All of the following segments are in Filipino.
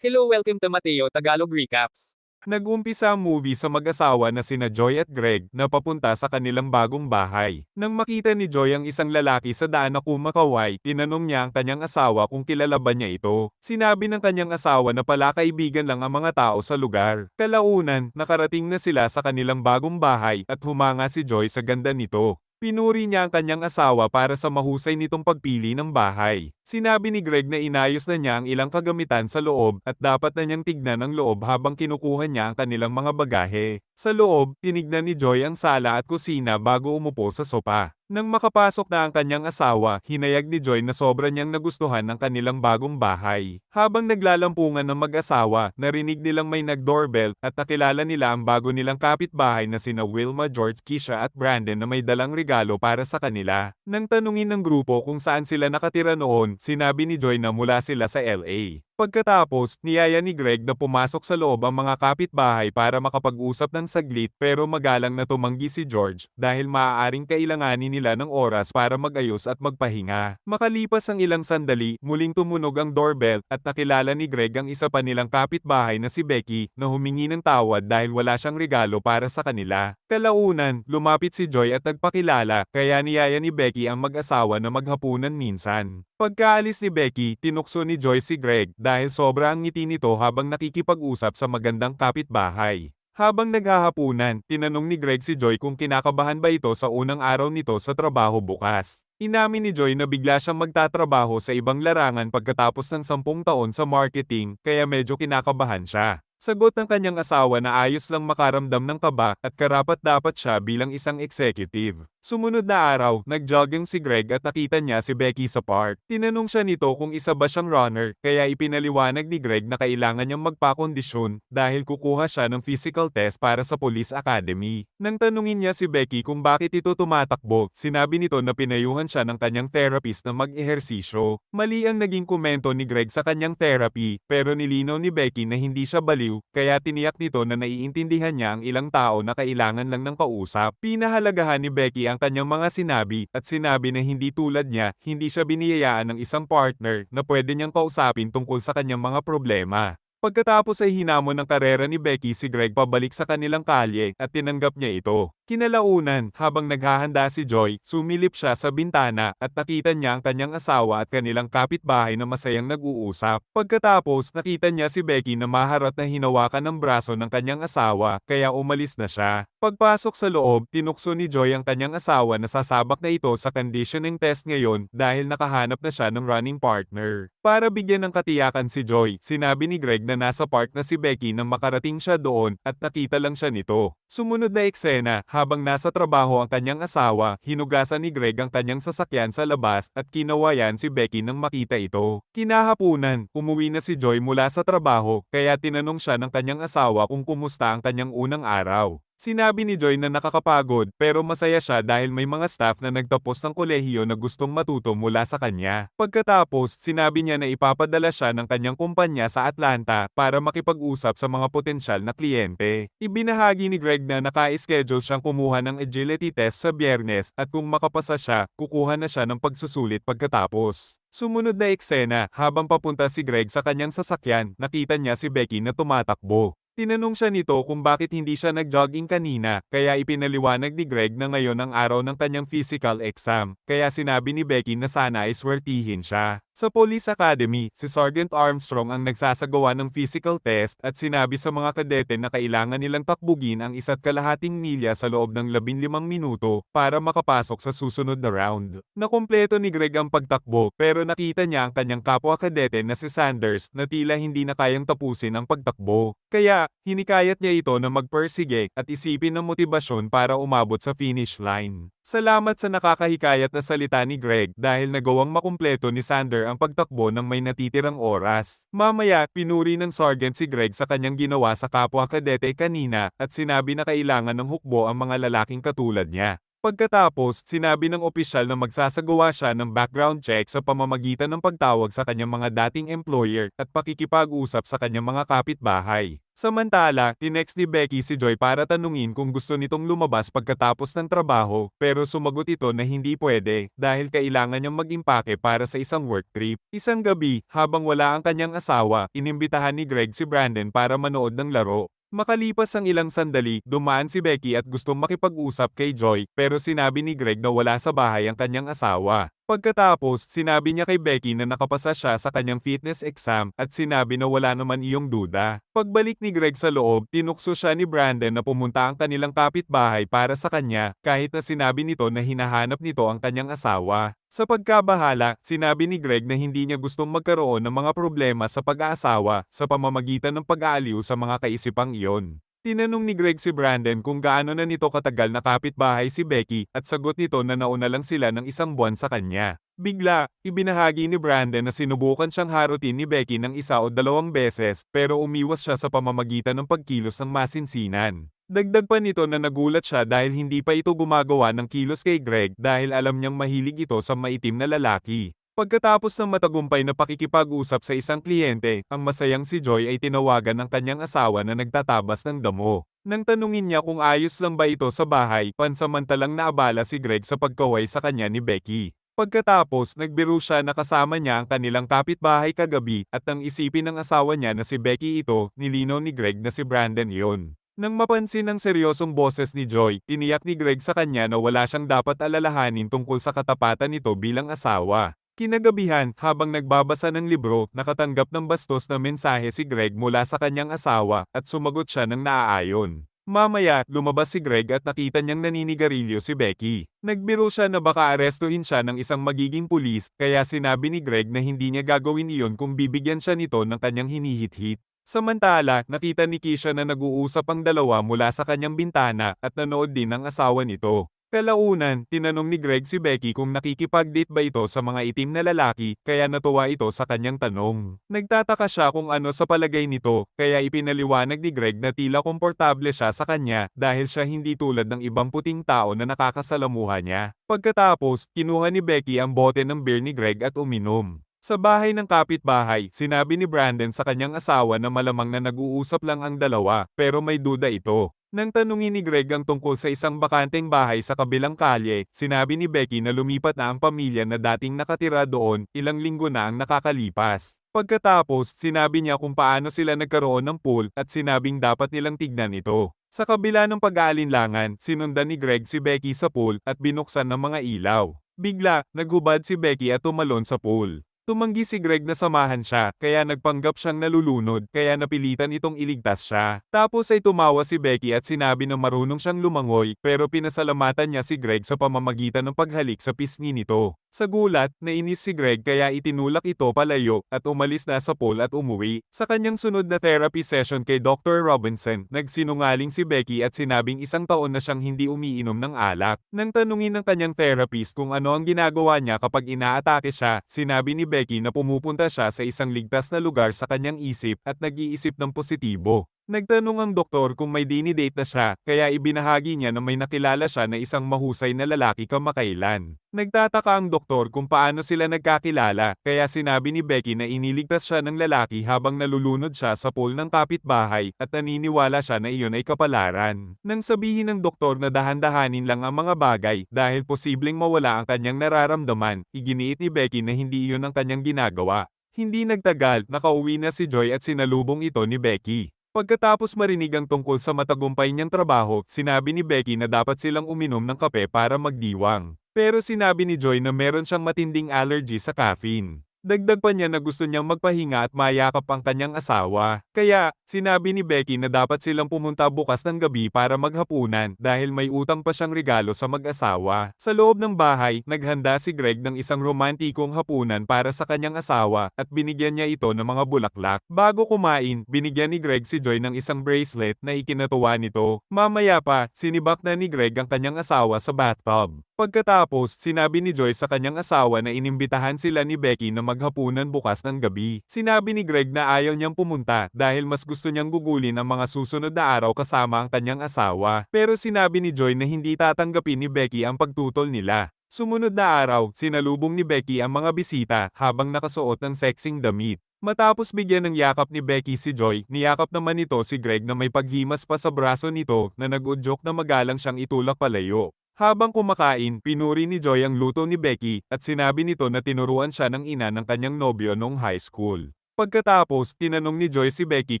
Hello, welcome to Mateo Tagalog Recaps. Nag-umpisa ang movie sa mag-asawa na sina Joy at Greg na papunta sa kanilang bagong bahay. Nang makita ni Joy ang isang lalaki sa daan na kumakaway, tinanong niya ang kanyang asawa kung kilala ba niya ito. Sinabi ng kanyang asawa na pala kaibigan lang ang mga tao sa lugar. Kalaunan, nakarating na sila sa kanilang bagong bahay at humanga si Joy sa ganda nito. Pinuri niya ang kanyang asawa para sa mahusay nitong pagpili ng bahay. Sinabi ni Greg na inayos na niya ang ilang kagamitan sa loob at dapat na niyang tignan ang loob habang kinukuha niya ang kanilang mga bagahe. Sa loob, tinignan ni Joy ang sala at kusina bago umupo sa sopa. Nang makapasok na ang kanyang asawa, hinayag ni Joy na sobra niyang nagustuhan ang kanilang bagong bahay. Habang naglalampungan ng mag-asawa, narinig nilang may nag-doorbell at nakilala nila ang bago nilang kapitbahay na sina Wilma, George, Keisha at Brandon na may dalang regalo para sa kanila. Nang tanungin ng grupo kung saan sila nakatira noon, sinabi ni Joy na mula sila sa LA. Pagkatapos, niyaya ni Greg na pumasok sa loob ang mga kapitbahay para makapag-usap ng saglit pero magalang na tumanggi si George dahil maaaring kailanganin nila ng oras para magayos at magpahinga. Makalipas ang ilang sandali, muling tumunog ang doorbell at nakilala ni Greg ang isa pa nilang kapitbahay na si Becky na humingi ng tawad dahil wala siyang regalo para sa kanila. Kalaunan, lumapit si Joy at nagpakilala kaya niyaya ni Becky ang mag-asawa na maghapunan minsan. Pagkaalis ni Becky, tinukso ni Joy si Greg dahil sobra ang ngiti nito habang nakikipag-usap sa magandang kapitbahay. Habang naghahapunan, tinanong ni Greg si Joy kung kinakabahan ba ito sa unang araw nito sa trabaho bukas. Inamin ni Joy na bigla siyang magtatrabaho sa ibang larangan pagkatapos ng 10 taon sa marketing kaya medyo kinakabahan siya. Sagot ng kanyang asawa na ayos lang makaramdam ng kaba at karapat-dapat siya bilang isang executive. Sumunod na araw, nag-jogging si Greg at nakita niya si Becky sa park. Tinanong siya nito kung isa ba siyang runner, kaya ipinaliwanag ni Greg na kailangan niyang magpakondisyon dahil kukuha siya ng physical test para sa Police Academy. Nang tanungin niya si Becky kung bakit ito tumatakbo, sinabi nito na pinayuhan siya ng kanyang therapist na mag-ehersisyo. Mali ang naging komento ni Greg sa kanyang therapy, pero nilinaw ni Becky na hindi siya baliw, kaya tiniyak nito na naiintindihan niya ang ilang tao na kailangan lang ng kausap. Pinahalagahan ni Becky ang kanyang mga sinabi at sinabi na hindi tulad niya, hindi siya biniyayaan ng isang partner na pwede niyang kausapin tungkol sa kanyang mga problema. Pagkatapos ay hinamon ng karera ni Becky si Greg pabalik sa kanilang kalye at tinanggap niya ito. Kinalaunan, habang naghahanda si Joy, sumilip siya sa bintana at nakita niya ang kanyang asawa at kanilang kapitbahay na masayang nag-uusap. Pagkatapos, nakita niya si Becky na maharot na hinawakan ng braso ng kanyang asawa, kaya umalis na siya. Pagpasok sa loob, tinukso ni Joy ang kanyang asawa na sasabak na ito sa conditioning test ngayon dahil nakahanap na siya ng running partner. Para bigyan ng katiyakan si Joy, sinabi ni Greg na nasa park na si Becky nang makarating siya doon at nakita lang siya nito. Sumunod na eksena, habang nasa trabaho ang kanyang asawa, hinugasan ni Greg ang kanyang sasakyan sa labas at kinawayan si Becky nang makita ito. Kinahapunan, umuwi na si Joy mula sa trabaho, kaya tinanong siya ng kanyang asawa kung kumusta ang kanyang unang araw. Sinabi ni Joy na nakakapagod pero masaya siya dahil may mga staff na nagtapos ng kolehiyo na gustong matuto mula sa kanya. Pagkatapos, sinabi niya na ipapadala siya ng kanyang kumpanya sa Atlanta para makipag-usap sa mga potensyal na kliyente. Ibinahagi ni Greg na naka-schedule siyang kumuha ng agility test sa Biyernes at kung makapasa siya, kukuha na siya ng pagsusulit pagkatapos. Sumunod na eksena, habang papunta si Greg sa kanyang sasakyan, nakita niya si Becky na tumatakbo. Tinanong siya nito kung bakit hindi siya nag-jogging kanina, kaya ipinaliwanag ni Greg na ngayon ang araw ng kanyang physical exam, kaya sinabi ni Becky na sana ay swertihin siya. Sa Police Academy, si Sergeant Armstrong ang nagsasagawa ng physical test at sinabi sa mga kadete na kailangan nilang takbugin ang 1.5 milya sa loob ng 15 minuto para makapasok sa susunod na round. Nakumpleto ni Greg ang pagtakbo pero nakita niya ang kanyang kapwa kadete na si Sanders na tila hindi na kayang tapusin ang pagtakbo. Kaya, hinikayat niya ito na magpersige at isipin ng motibasyon para umabot sa finish line. Salamat sa nakakahikayat na salita ni Greg dahil nagawang makumpleto ni Sander ang pagtakbo ng may natitirang oras. Mamaya, pinuri ng sergeant si Greg sa kanyang ginawa sa kapwa kadete kanina at sinabi na kailangan ng hukbo ang mga lalaking katulad niya. Pagkatapos, sinabi ng opisyal na magsasagawa siya ng background check sa pamamagitan ng pagtawag sa kanyang mga dating employer at pakikipag-usap sa kanyang mga kapitbahay. Samantala, tinext ni Becky si Joy para tanungin kung gusto nitong lumabas pagkatapos ng trabaho, pero sumagot ito na hindi pwede dahil kailangan niyang mag-impake para sa isang work trip. Isang gabi, habang wala ang kanyang asawa, inimbitahan ni Greg si Brandon para manood ng laro. Makalipas ang ilang sandali, dumaan si Becky at gustong makipag-usap kay Joy, pero sinabi ni Greg na wala sa bahay ang kanyang asawa. Pagkatapos, sinabi niya kay Becky na nakapasa siya sa kanyang fitness exam at sinabi na wala naman iyong duda. Pagbalik ni Greg sa loob, tinukso siya ni Brandon na pumunta ang kanilang kapitbahay para sa kanya, kahit na sinabi nito na hinahanap nito ang kanyang asawa. Sa pagkabahala, sinabi ni Greg na hindi niya gustong magkaroon ng mga problema sa pag-aasawa sa pamamagitan ng pag-aaliw sa mga kaisipang iyon. Tinanong ni Greg si Brandon kung gaano na nito katagal na kapitbahay si Becky at sagot nito na nauna lang sila ng 1 buwan sa kanya. Bigla, ibinahagi ni Brandon na sinubukan siyang harutin ni Becky ng 1 o 2 beses pero umiwas siya sa pamamagitan ng pagkilos ng masinsinan. Dagdag pa nito na nagulat siya dahil hindi pa ito gumagawa ng kilos kay Greg dahil alam niyang mahilig ito sa maitim na lalaki. Pagkatapos ng matagumpay na pakikipag-usap sa isang kliyente, ang masayang si Joy ay tinawagan ng kanyang asawa na nagtatabas ng damo. Nang tanungin niya kung ayos lang ba ito sa bahay, pansamantalang naabala si Greg sa pagkaway sa kanya ni Becky. Pagkatapos, nagbiro siya na kasama niya ang kanilang kapitbahay kagabi at nang isipin ng asawa niya na si Becky ito, nilinaw ni Greg na si Brandon iyon. Nang mapansin ang seryosong boses ni Joy, tiniyak ni Greg sa kanya na wala siyang dapat alalahanin tungkol sa katapatan nito bilang asawa. Kinagabihan, habang nagbabasa ng libro, nakatanggap ng bastos na mensahe si Greg mula sa kanyang asawa at sumagot siya ng naaayon. Mamaya, lumabas si Greg at nakita niyang naninigarilyo si Becky. Nagbiro siya na baka arestuhin siya ng isang magiging pulis, kaya sinabi ni Greg na hindi niya gagawin iyon kung bibigyan siya nito ng kanyang hinihit-hit. Samantala, nakita ni Keisha na nag-uusap ang dalawa mula sa kanyang bintana at nanood din ang asawa nito. Kalaunan, tinanong ni Greg si Becky kung nakikipag-date ba ito sa mga itim na lalaki, kaya natuwa ito sa kanyang tanong. Nagtataka siya kung ano sa palagay nito, kaya ipinaliwanag ni Greg na tila komportable siya sa kanya dahil siya hindi tulad ng ibang puting tao na nakakasalamuha niya. Pagkatapos, kinuha ni Becky ang bote ng beer ni Greg at uminom. Sa bahay ng kapitbahay, sinabi ni Brandon sa kanyang asawa na malamang na nag-uusap lang ang dalawa, pero may duda ito. Nang tanungin ni Greg ang tungkol sa isang bakanteng bahay sa kabilang kalye, sinabi ni Becky na lumipat na ang pamilya na dating nakatira doon, ilang linggo na ang nakakalipas. Pagkatapos, sinabi niya kung paano sila nagkaroon ng pool at sinabing dapat nilang tignan ito. Sa kabila ng pag-aalinlangan, sinundan ni Greg si Becky sa pool at binuksan ng mga ilaw. Bigla, naghubad si Becky at tumalon sa pool. Tumanggi si Greg na samahan siya, kaya nagpanggap siyang nalulunod, kaya napilitan itong iligtas siya. Tapos ay tumawa si Becky at sinabi na marunong siyang lumangoy, pero pinasalamatan niya si Greg sa pamamagitan ng paghalik sa pisngi nito. Sa gulat, nainis si Greg kaya itinulak ito palayo at umalis na sa pool at umuwi. Sa kanyang sunod na therapy session kay Dr. Robinson, nagsinungaling si Becky at sinabing 1 taon na siyang hindi umiinom ng alak. Nang tanungin ng kanyang therapist kung ano ang ginagawa niya kapag inaatake siya, sinabi ni Becky na pumupunta siya sa isang ligtas na lugar sa kanyang isip at nag-iisip ng positibo. Nagtanong ang doktor kung may dinidate na siya, kaya ibinahagi niya na may nakilala siya na isang mahusay na lalaki kamakailan. Nagtataka ang doktor kung paano sila nagkakilala, kaya sinabi ni Becky na iniligtas siya ng lalaki habang nalulunod siya sa pool ng kapitbahay at naniniwala siya na iyon ay kapalaran. Nang sabihin ng doktor na dahan-dahanin lang ang mga bagay dahil posibleng mawala ang kanyang nararamdaman, iginiit ni Becky na hindi iyon ang kanyang ginagawa. Hindi nagtagal, nakauwi na si Joy at sinalubong ito ni Becky. Pagkatapos marinig ang tungkol sa matagumpay niyang trabaho, sinabi ni Becky na dapat silang uminom ng kape para magdiwang. Pero sinabi ni Joy na meron siyang matinding allergy sa caffeine. Dagdag pa niya na gusto niyang magpahinga at mayakap ang kanyang asawa. Kaya, sinabi ni Becky na dapat silang pumunta bukas ng gabi para maghapunan dahil may utang pa siyang regalo sa mag-asawa. Sa loob ng bahay, naghanda si Greg ng isang romantikong hapunan para sa kanyang asawa at binigyan niya ito ng mga bulaklak. Bago kumain, binigyan ni Greg si Joy ng isang bracelet na ikinatuwa nito. Mamaya pa, sinibak na ni Greg ang kanyang asawa sa bathtub. Pagkatapos, sinabi ni Joy sa kanyang asawa na inimbitahan sila ni Becky na maghapunan bukas ng gabi. Sinabi ni Greg na ayaw niyang pumunta dahil mas gusto niyang gugulin ang mga susunod na araw kasama ang kanyang asawa. Pero sinabi ni Joy na hindi tatanggapin ni Becky ang pagtutol nila. Sumunod na araw, sinalubong ni Becky ang mga bisita habang nakasuot ng sexing damit. Matapos bigyan ng yakap ni Becky si Joy, niyakap naman nito si Greg na may paghimas pa sa braso nito na nag-udyok na magalang siyang itulak palayo. Habang kumakain, pinuri ni Joy ang luto ni Becky at sinabi nito na tinuruan siya ng ina ng kanyang nobyo noong high school. Pagkatapos, tinanong ni Joy si Becky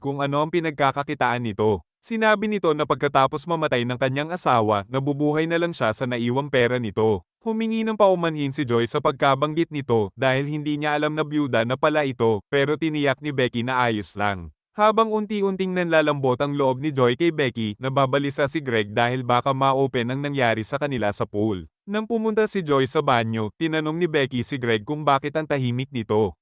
kung ano ang pinagkakakitaan nito. Sinabi nito na pagkatapos mamatay ng kanyang asawa, nabubuhay na lang siya sa naiwang pera nito. Humingi ng paumanhin si Joy sa pagkabanggit nito dahil hindi niya alam na byuda na pala ito, pero tiniyak ni Becky na ayos lang. Habang unti-unting nanlalambot ang loob ni Joy kay Becky, nababalisa si Greg dahil baka ma-open ang nangyari sa kanila sa pool. Nang pumunta si Joy sa banyo, tinanong ni Becky si Greg kung bakit ang tahimik nito.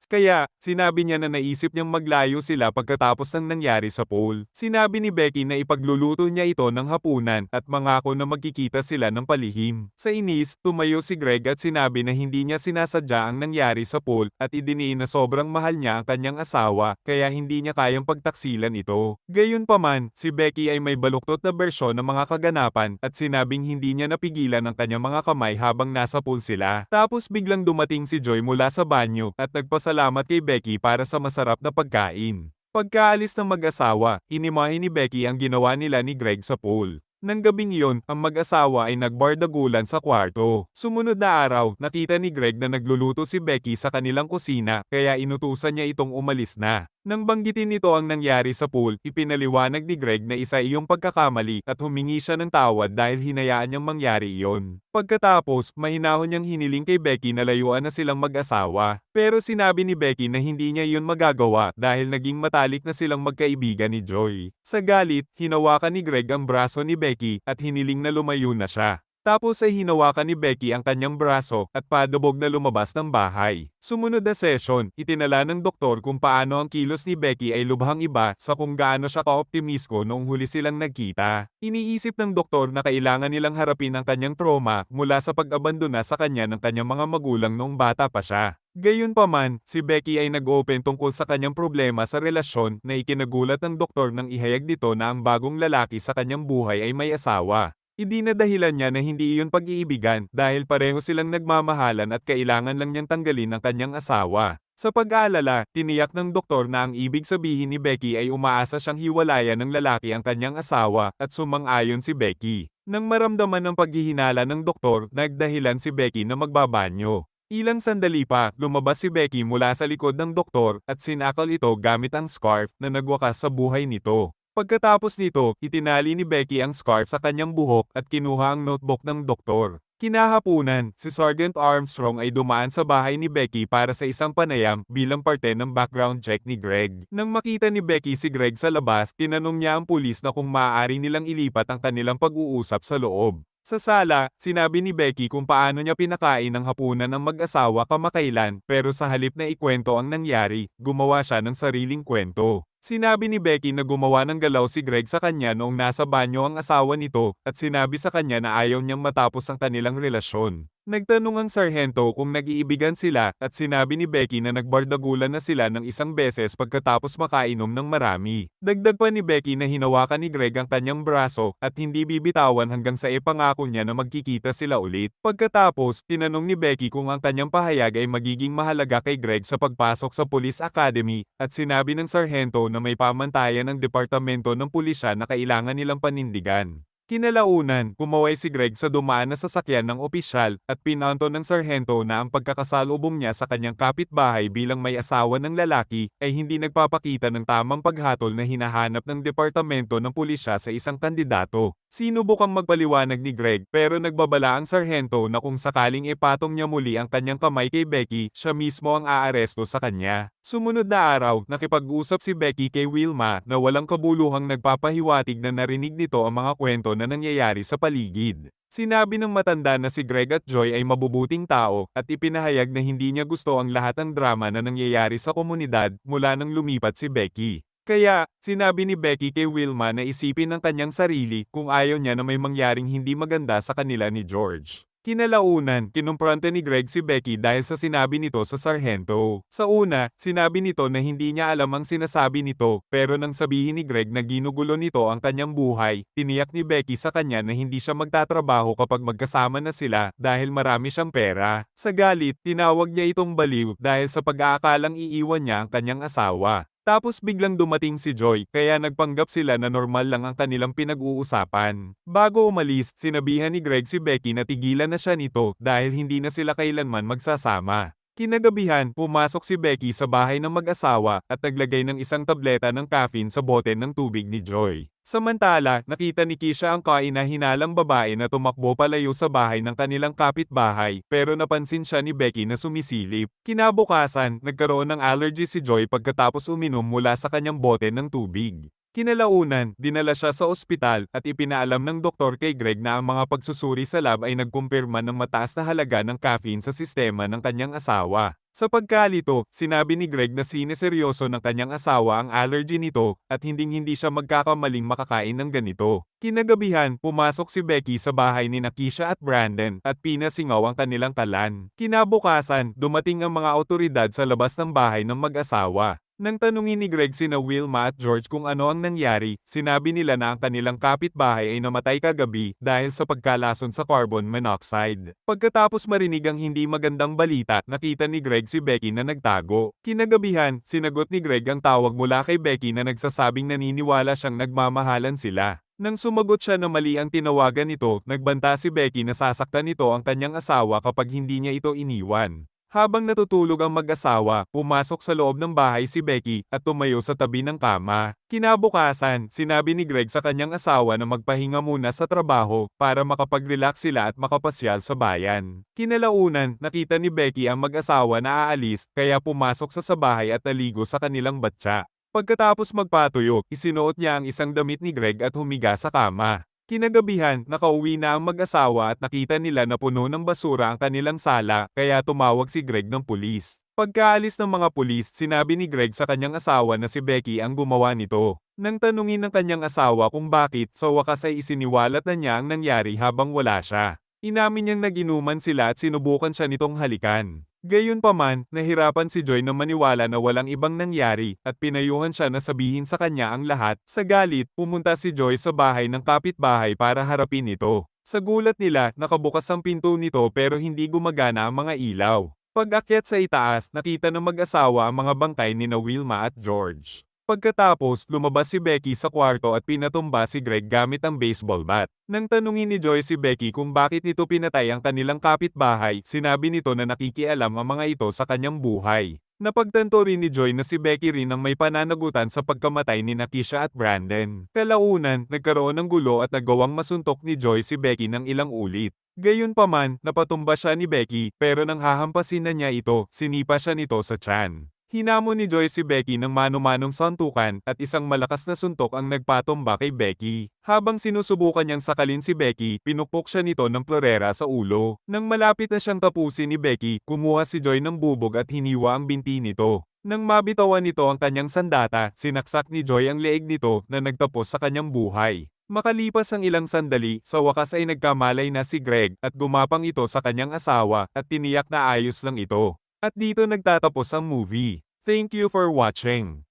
Kaya, sinabi niya na naisip niyang maglayo sila pagkatapos ng nangyari sa pool. Sinabi ni Becky na ipagluluto niya ito ng hapunan at mangako na magkikita sila ng palihim. Sa inis, tumayo si Greg at sinabi na hindi niya sinasadya ang nangyari sa pool at idiniin na sobrang mahal niya ang kanyang asawa kaya hindi niya kayang pagtaksilan ito. Gayunpaman, si Becky ay may baluktot na bersyon ng mga kaganapan at sinabing hindi niya napigilan ang kanyang mga kamay habang nasa pool sila. Tapos biglang dumating si Joy mula sa banyo at nagpasalamat kay Becky para sa masarap na pagkain. Pagkaalis ng mag-asawa, inimahe ni Becky ang ginawa nila ni Greg sa pool. Nang gabing iyon, ang mag-asawa ay nagbardagulan sa kwarto. Sumunod na araw, nakita ni Greg na nagluluto si Becky sa kanilang kusina, kaya inutusan niya itong umalis na. Nang banggitin nito ang nangyari sa pool, ipinaliwanag ni Greg na isa iyong pagkakamali at humingi siya ng tawad dahil hinayaan niyang mangyari iyon. Pagkatapos, mahinahon niyang hiniling kay Becky na layuan na silang mag-asawa. Pero sinabi ni Becky na hindi niya iyon magagawa dahil naging matalik na silang magkaibigan ni Joy. Sa galit, hinawakan ni Greg ang braso ni Becky at hiniling na lumayo na siya. Tapos ay hinawakan ni Becky ang kanyang braso at padabog na lumabas ng bahay. Sumunod na session, itinala ng doktor kung paano ang kilos ni Becky ay lubhang iba sa kung gaano siya ka-optimisko noong huli silang nagkita. Iniisip ng doktor na kailangan nilang harapin ang kanyang trauma mula sa pag-abandona sa kanya ng kanyang mga magulang noong bata pa siya. Gayunpaman, si Becky ay nag-open tungkol sa kanyang problema sa relasyon na ikinagulat ng doktor nang ihayag nito na ang bagong lalaki sa kanyang buhay ay may asawa. Idinadahilan niya na hindi iyon pag-iibigan dahil pareho silang nagmamahalan at kailangan lang niyang tanggalin ang kanyang asawa. Sa pag-aalala, tiniyak ng doktor na ang ibig sabihin ni Becky ay umaasa siyang hiwalayan ng lalaki ang kanyang asawa at sumang-ayon si Becky. Nang maramdaman ng paghihinala ng doktor, nagdahilan si Becky na magbabanyo. Ilang sandali pa, lumabas si Becky mula sa likod ng doktor at sinakal ito gamit ang scarf na nagwakas sa buhay nito. Pagkatapos nito, itinali ni Becky ang scarf sa kanyang buhok at kinuha ang notebook ng doktor. Kinahapunan, si Sergeant Armstrong ay dumaan sa bahay ni Becky para sa isang panayam bilang parte ng background check ni Greg. Nang makita ni Becky si Greg sa labas, tinanong niya ang pulis na kung maaari nilang ilipat ang kanilang pag-uusap sa loob. Sa sala, sinabi ni Becky kung paano niya pinakain ang hapunan ng mag-asawa kamakailan pero sa halip na ikwento ang nangyari, gumawa siya ng sariling kwento. Sinabi ni Becky na gumawa ng galaw si Greg sa kanya noong nasa banyo ang asawa nito at sinabi sa kanya na ayaw niyang matapos ang kanilang relasyon. Nagtanong ang sarhento kung nag-iibigan sila at sinabi ni Becky na nagbardagulan na sila ng isang beses pagkatapos makainom ng marami. Dagdag pa ni Becky na hinawakan ni Greg ang kanyang braso at hindi bibitawan hanggang sa ipangako niya na magkikita sila ulit. Pagkatapos, tinanong ni Becky kung ang kanyang pahayag ay magiging mahalaga kay Greg sa pagpasok sa Police Academy at sinabi ng sarhento na may pamantayan ng departamento ng pulisya na kailangan nilang panindigan. Kinalaunan, kumaway si Greg sa dumaan na sasakyan ng opisyal at pinanto ng sarhento na ang pagkakasalubong niya sa kanyang kapitbahay bilang may asawa ng lalaki ay hindi nagpapakita ng tamang paghatol na hinahanap ng departamento ng pulisya sa isang kandidato. Sinubukang magpaliwanag ni Greg pero nagbabala ang sarhento na kung sakaling ipatong niya muli ang kanyang kamay kay Becky, siya mismo ang aaresto sa kanya. Sumunod na araw, nakipag-usap si Becky kay Wilma na walang kabuluhang nagpapahiwatig na narinig nito ang mga kwento na nangyayari sa paligid. Sinabi ng matanda na si Greg at Joy ay mabubuting tao at ipinahayag na hindi niya gusto ang lahat ng drama na nangyayari sa komunidad mula nang lumipat si Becky. Kaya, sinabi ni Becky kay Wilma na isipin ang kanyang sarili kung ayaw niya na may mangyaring hindi maganda sa kanila ni George. Kinalaunan, kinumpronta ni Greg si Becky dahil sa sinabi nito sa sarhento. Sa una, sinabi nito na hindi niya alam ang sinasabi nito, pero nang sabihin ni Greg na ginugulo nito ang kanyang buhay, tiniyak ni Becky sa kanya na hindi siya magtatrabaho kapag magkasama na sila dahil marami siyang pera. Sa galit, tinawag niya itong baliw dahil sa pag-aakalang iiwan niya ang kanyang asawa. Tapos biglang dumating si Joy, kaya nagpanggap sila na normal lang ang kanilang pinag-uusapan. Bago umalis, sinabihan ni Greg si Becky na tigilan na siya nito dahil hindi na sila kailanman magsasama. Kinagabihan, pumasok si Becky sa bahay ng mag-asawa at naglagay ng isang tableta ng caffeine sa bote ng tubig ni Joy. Samantala, nakita ni Keisha ang kaina-hinalang babae na tumakbo palayo sa bahay ng kanilang kapitbahay, pero napansin siya ni Becky na sumisilip. Kinabukasan, nagkaroon ng allergy si Joy pagkatapos uminom mula sa kanyang bote ng tubig. Kinalaunan, dinala siya sa ospital at ipinaalam ng doktor kay Greg na ang mga pagsusuri sa lab ay nagkumpirma ng mataas na halaga ng caffeine sa sistema ng kanyang asawa. Sa pagkalito, sinabi ni Greg na sineseryoso ng kanyang asawa ang allergy nito at hinding-hindi siya magkakamaling makakain ng ganito. Kinagabihan, pumasok si Becky sa bahay ni Keisha at Brandon at pinasingaw ang kanilang talan. Kinabukasan, dumating ang mga otoridad sa labas ng bahay ng mag-asawa. Nang tanungin ni Greg sina Wilma at George kung ano ang nangyari, sinabi nila na ang kanilang kapitbahay ay namatay kagabi dahil sa pagkalason sa carbon monoxide. Pagkatapos marinig ang hindi magandang balita, nakita ni Greg si Becky na nagtago. Kinagabihan, sinagot ni Greg ang tawag mula kay Becky na nagsasabing naniniwala siyang nagmamahalan sila. Nang sumagot siya na mali ang tinawagan nito, nagbanta si Becky na sasaktan nito ang kanyang asawa kapag hindi niya ito iniwan. Habang natutulog ang mag-asawa, pumasok sa loob ng bahay si Becky at tumayo sa tabi ng kama. Kinabukasan, sinabi ni Greg sa kanyang asawa na magpahinga muna sa trabaho para makapag-relax sila at makapasyal sa bayan. Kinalaunan, nakita ni Becky ang mag-asawa na aalis, kaya pumasok sa bahay at naligo sa kanilang batya. Pagkatapos magpatuyo, isinuot niya ang isang damit ni Greg at humiga sa kama. Kinagabihan, nakauwi na ang mag-asawa at nakita nila na puno ng basura ang kanilang sala, kaya tumawag si Greg ng pulis. Pagkaalis ng mga pulis, sinabi ni Greg sa kanyang asawa na si Becky ang gumawa nito. Nang tanungin ng kanyang asawa kung bakit, sa wakas ay isiniwalat na niya ang nangyari habang wala siya. Inamin niyang naginuman sila at sinubukan siya nitong halikan. Gayunpaman, nahirapan si Joy na maniwala na walang ibang nangyari at pinayuhan siya na sabihin sa kanya ang lahat. Sa galit, pumunta si Joy sa bahay ng kapitbahay para harapin ito. Sa gulat nila, nakabukas ang pinto nito pero hindi gumagana ang mga ilaw. Pag-akyat sa itaas, nakita ng mag-asawa ang mga bangkay ni Wilma at George. Pagkatapos, lumabas si Becky sa kwarto at pinatumba si Greg gamit ang baseball bat. Nang tanungin ni Joy si Becky kung bakit nito pinatay ang kanilang kapitbahay, sinabi nito na nakikialam ang mga ito sa kanyang buhay. Napagtanto rin ni Joy na si Becky rin ang may pananagutan sa pagkamatay ni Keisha at Brandon. Kalaunan, nagkaroon ng gulo at nagawang masuntok ni Joy si Becky ng ilang ulit. Gayunpaman, napatumba siya ni Becky, pero nang hahampasin na niya ito, sinipa siya nito sa tiyan. Hinamon ni Joy si Becky ng mano-manong santukan at isang malakas na suntok ang nagpatumba kay Becky. Habang sinusubukan niyang sakalin si Becky, pinukpok siya nito ng plorera sa ulo. Nang malapit na siyang tapusin ni Becky, kumuha si Joy ng bubog at hiniwa ang binti nito. Nang mabitawan nito ang kanyang sandata, sinaksak ni Joy ang leeg nito na nagtapos sa kanyang buhay. Makalipas ang ilang sandali, sa wakas ay nagkamalay na si Greg at gumapang ito sa kanyang asawa at tiniyak na ayos lang ito. At dito nagtatapos ang movie. Thank you for watching.